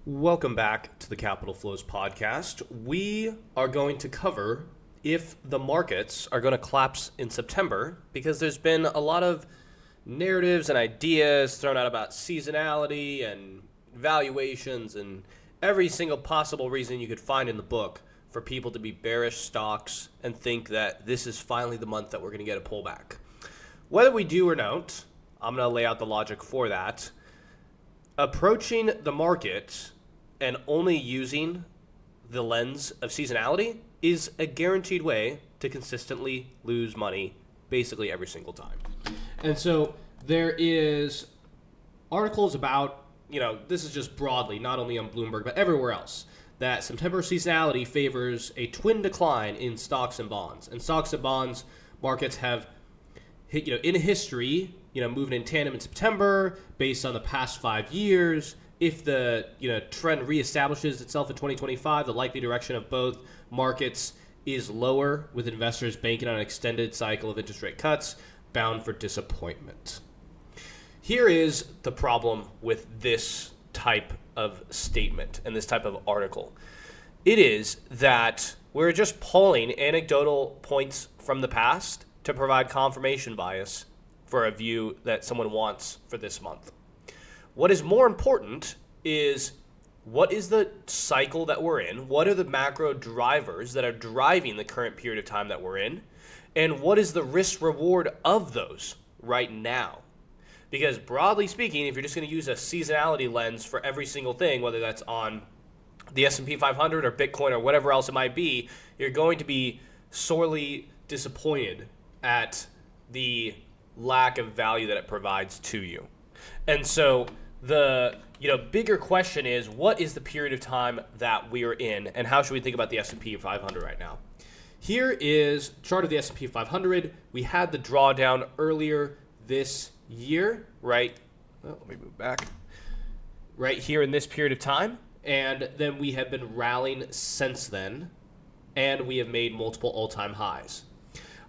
Welcome back to the Capital Flows podcast. We are going to cover if the markets are going to collapse in September because there's been a lot of narratives and ideas thrown out about seasonality and valuations and every single possible reason you could find in the book for people to be bearish stocks and think that this is finally the month that we're going to get a pullback. Whether we do or don't, I'm going to lay out the logic for that. Approaching the market and only using the lens of seasonality is a guaranteed way to consistently lose money basically every single time. And so there is articles about, this is just broadly, not only on Bloomberg, but everywhere else, that September seasonality favors a twin decline in stocks and bonds. And stocks and bonds markets have hit, in history, moving in tandem in September based on the past 5 years. If the trend reestablishes itself in 2025, the likely direction of both markets is lower, with investors banking on an extended cycle of interest rate cuts, bound for disappointment. Here is the problem with this type of statement and this type of article. It is that we're just pulling anecdotal points from the past to provide confirmation bias for a view that someone wants for this month. What is more important is what is the cycle that we're in? What are the macro drivers that are driving the current period of time that we're in? And what is the risk reward of those right now? Because broadly speaking, if you're just going to use a seasonality lens for every single thing, whether that's on the S&P 500 or Bitcoin or whatever else it might be, you're going to be sorely disappointed at the lack of value that it provides to you. And so the bigger question is, what is the period of time that we are in, and how should we think about the S&P 500 right now? Here is a chart of the S&P 500. We had the drawdown earlier this year, right? Well, let me move back. Right here in this period of time, and then we have been rallying since then, and we have made multiple all-time highs.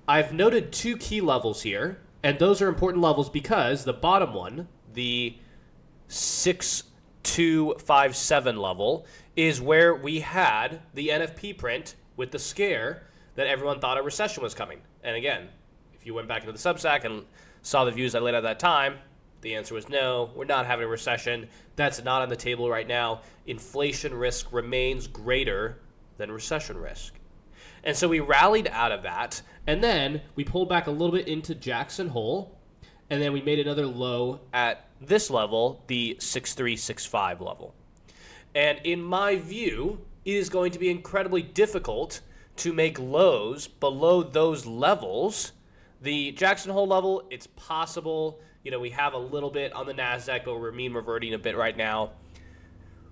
I've noted two key levels here, and those are important levels because the bottom one, the 6257 level, is where we had the NFP print with the scare that everyone thought a recession was coming. And again, if you went back into the Substack and saw the views I laid out at that time, the answer was no, we're not having a recession. That's not on the table right now. Inflation risk remains greater than recession risk. And so we rallied out of that, and then we pulled back a little bit into Jackson Hole, and then we made another low at this level, the 6365 level. And in my view, it is going to be incredibly difficult to make lows below those levels. The Jackson Hole level, it's possible. We have a little bit on the NASDAQ, but we're mean reverting a bit right now.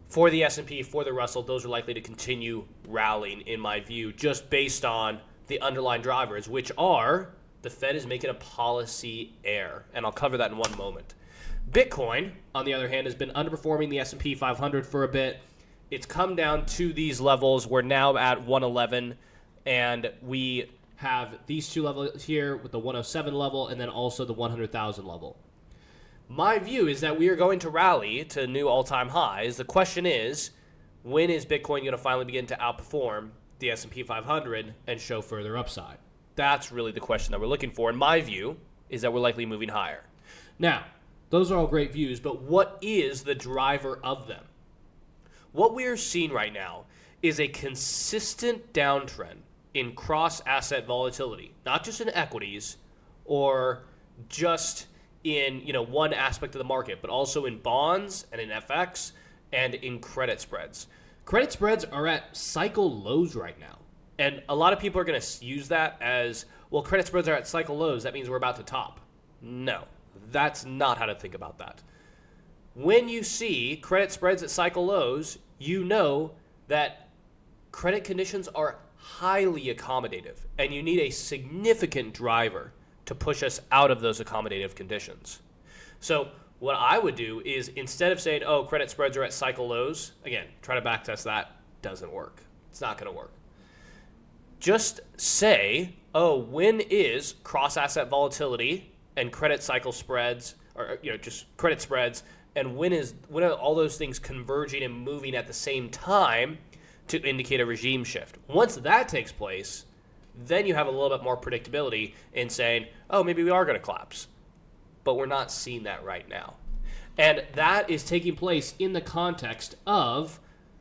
For the S&P, for the Russell, those are likely to continue rallying, in my view, just based on the underlying drivers, which are the Fed is making a policy error, and I'll cover that in one moment. Bitcoin, on the other hand, has been underperforming the S&P 500 for a bit. It's come down to these levels. We're now at 111, and we have these two levels here with the 107 level and then also the 100,000 level. My view is that we are going to rally to new all-time highs. The question is, when is Bitcoin going to finally begin to outperform the S&P 500 and show further upside? That's really the question that we're looking for. And my view is that we're likely moving higher. Now, those are all great views, but what is the driver of them? What we are seeing right now is a consistent downtrend in cross-asset volatility, not just in equities or just in one aspect of the market, but also in bonds and in FX and in credit spreads. Credit spreads are at cycle lows right now. And a lot of people are going to use that as, well, credit spreads are at cycle lows. That means we're about to top. No, that's not how to think about that. When you see credit spreads at cycle lows, you know that credit conditions are highly accommodative, and you need a significant driver to push us out of those accommodative conditions. So what I would do is, instead of saying, oh, credit spreads are at cycle lows, again, try to backtest that. Doesn't work. It's not going to work. Just say, oh, when is cross-asset volatility and credit cycle spreads, or just credit spreads and when are all those things converging and moving at the same time to indicate a regime shift. Once that takes place, then you have a little bit more predictability in saying, oh, maybe we are going to collapse. But we're not seeing that right now. And that is taking place in the context of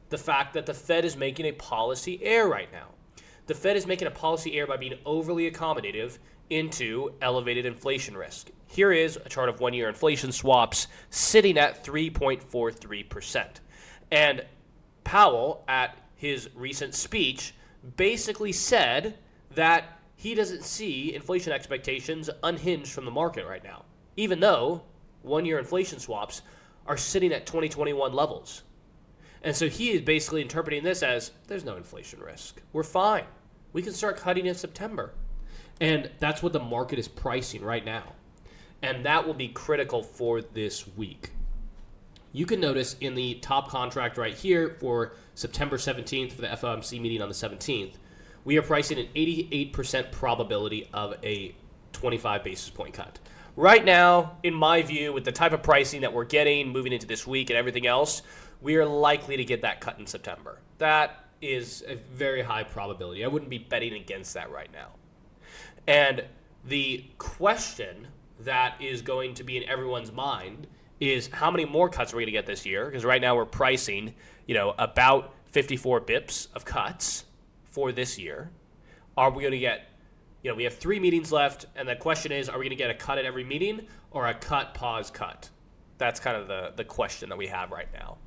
the fact that the Fed is making a policy error right now. The Fed is making a policy error by being overly accommodative into elevated inflation risk. Here is a chart of one-year inflation swaps sitting at 3.43%. And Powell, at his recent speech, basically said that he doesn't see inflation expectations unhinged from the market right now, even though one-year inflation swaps are sitting at 2021 levels. And so he is basically interpreting this as, there's no inflation risk. We're fine. We can start cutting in September. And that's what the market is pricing right now. And that will be critical for this week. You can notice in the top contract right here for September 17th, for the FOMC meeting on the 17th, we are pricing an 88% probability of a 25 basis point cut. Right now, in my view, with the type of pricing that we're getting moving into this week and everything else, we are likely to get that cut in September. That is a very high probability. I wouldn't be betting against that right now. And the question that is going to be in everyone's mind is how many more cuts are we going to get this year? Because right now we're pricing, about 54 bips of cuts for this year. Are we going to get, we have 3 meetings left, and the question is, are we going to get a cut at every meeting or a cut, pause, cut? That's kind of the question that we have right now.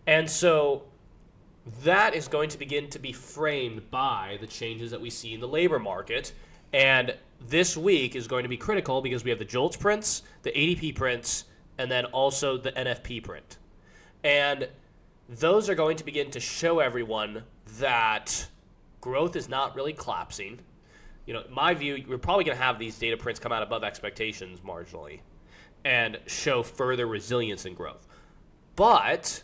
And so that is going to begin to be framed by the changes that we see in the labor market. And this week is going to be critical because we have the JOLTS prints, the ADP prints, and then also the NFP print. And those are going to begin to show everyone that growth is not really collapsing. In my view, we're probably going to have these data prints come out above expectations marginally and show further resilience in growth. But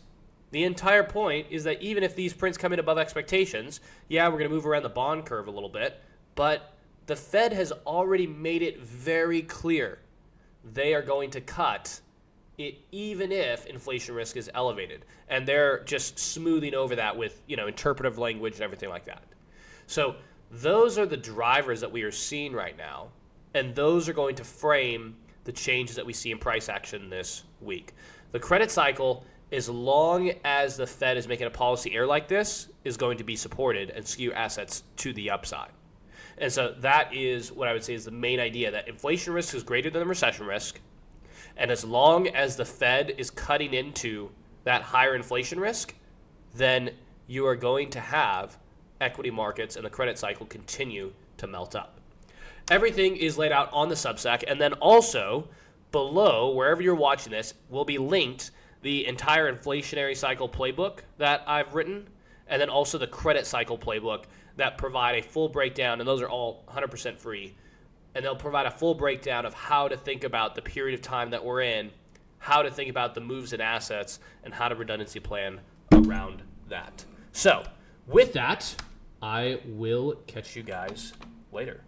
the entire point is that even if these prints come in above expectations, we're going to move around the bond curve a little bit, but the Fed has already made it very clear they are going to cut it even if inflation risk is elevated. And they're just smoothing over that with, interpretive language and everything like that. So those are the drivers that we are seeing right now, and those are going to frame the changes that we see in price action this week. The credit cycle, as long as the Fed is making a policy error like this, is going to be supported and skew assets to the upside. And so that is what I would say is the main idea, that inflation risk is greater than the recession risk. And as long as the Fed is cutting into that higher inflation risk, then you are going to have equity markets and the credit cycle continue to melt up. Everything is laid out on the Substack. And then also below, wherever you're watching this, will be linked the entire inflationary cycle playbook that I've written, and then also the credit cycle playbook that provide a full breakdown, and those are all 100% free. And they'll provide a full breakdown of how to think about the period of time that we're in, how to think about the moves in assets, and how to redundancy plan around that. So with that, I will catch you guys later.